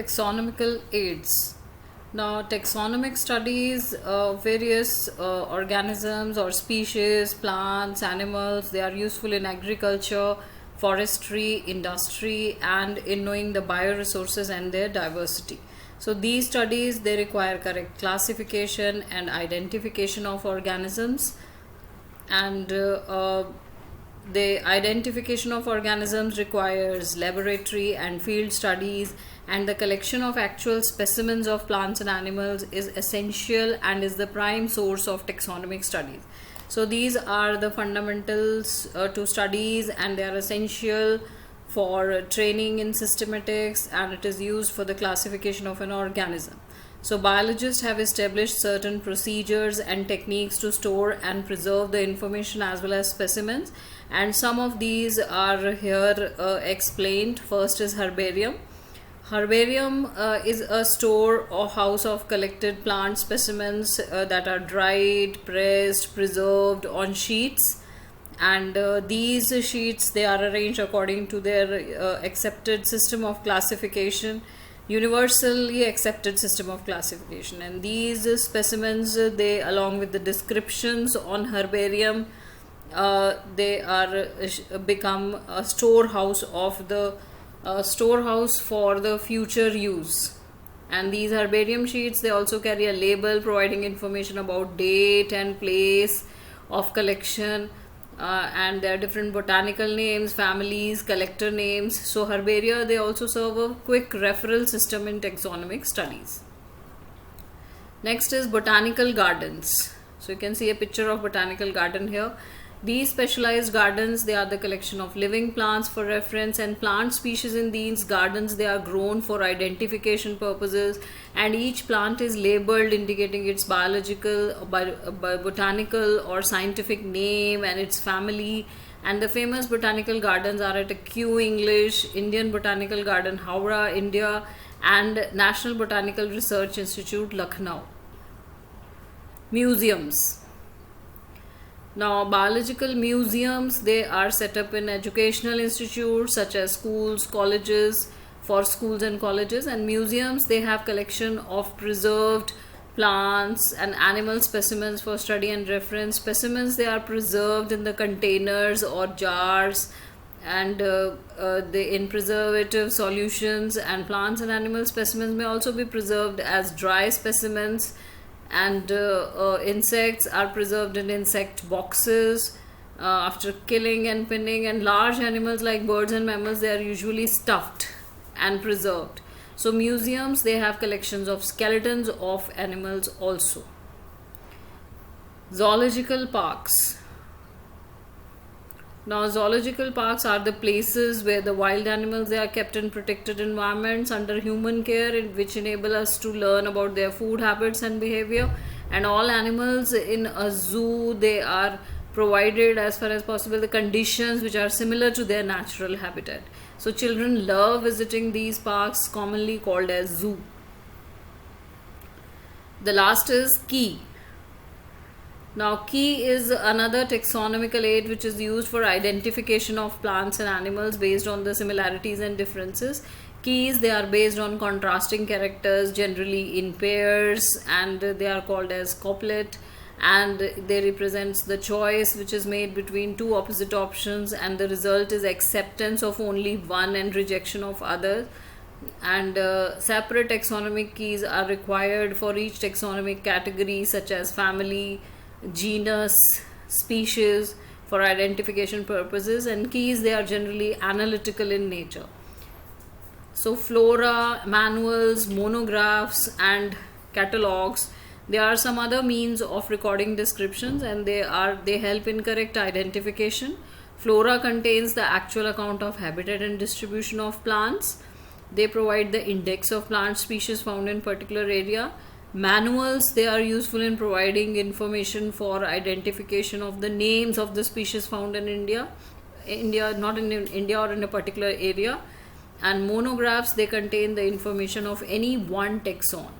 Taxonomical aids. Now, taxonomic studies various organisms or species, plants, animals. They are useful in agriculture, forestry, industry, and in knowing the bioresources and their diversity. So, these studies they require correct classification and identification of organisms, and the identification of organisms requires laboratory and field studies, and the collection of actual specimens of plants and animals is essential and is the prime source of taxonomic studies. So these are the fundamentals to studies, and they are essential for training in systematics, and it is used for the classification of an organism. So biologists have established certain procedures and techniques to store and preserve the information as well as specimens, and some of these are here explained. First is herbarium. Herbarium is a store or house of collected plant specimens that are dried, pressed, preserved on sheets, and these sheets they are arranged according to their accepted system of classification, universally accepted system of classification. And these specimens they, along with the descriptions on herbarium, they are become a storehouse of the storehouse for the future use. And these herbarium sheets they also carry a label providing information about date and place of collection, and there are different botanical names, families, collector names. So herbaria they also serve a quick referral system in taxonomic studies. Next is botanical gardens. So you can see a picture of botanical garden here. These specialized gardens they are the collection of living plants for reference, and plant species in these gardens they are grown for identification purposes, and each plant is labeled indicating its biological, botanical or scientific name and its family. And the famous botanical gardens are at Kew English, Indian Botanical Garden, Howrah, India, and National Botanical Research Institute, Lucknow. Museums. Now, biological museums they are set up in educational institutes such as schools, colleges, for schools and colleges, and museums they have collection of preserved plants and animal specimens for study and reference. Specimens they are preserved in the containers or jars, and they in preservative solutions, and plants and animal specimens may also be preserved as dry specimens, and insects are preserved in insect boxes after killing and pinning, and large animals like birds and mammals they are usually stuffed and preserved. So museums they have collections of skeletons of animals also. Zoological parks. Now, zoological parks are the places where the wild animals they are kept in protected environments under human care, which enable us to learn about their food habits and behavior. And all animals in a zoo they are provided as far as possible the conditions which are similar to their natural habitat. So children love visiting these parks, commonly called as zoo. The last is key. Now, key is another taxonomical aid which is used for identification of plants and animals based on the similarities and differences. Keys they are based on contrasting characters, generally in pairs, and they are called as couplet, and they represents the choice which is made between two opposite options, and the result is acceptance of only one and rejection of others. And separate taxonomic keys are required for each taxonomic category such as family, genus, species for identification purposes, and keys they are generally analytical in nature. So flora, manuals, monographs, and catalogs they are some other means of recording descriptions, and they help in correct identification. Flora contains the actual account of habitat and distribution of plants. They provide the index of plant species found in particular area. Manuals they are useful in providing information for identification of the names of the species found in India, not in India or in a particular area. And monographs they contain the information of any one taxon.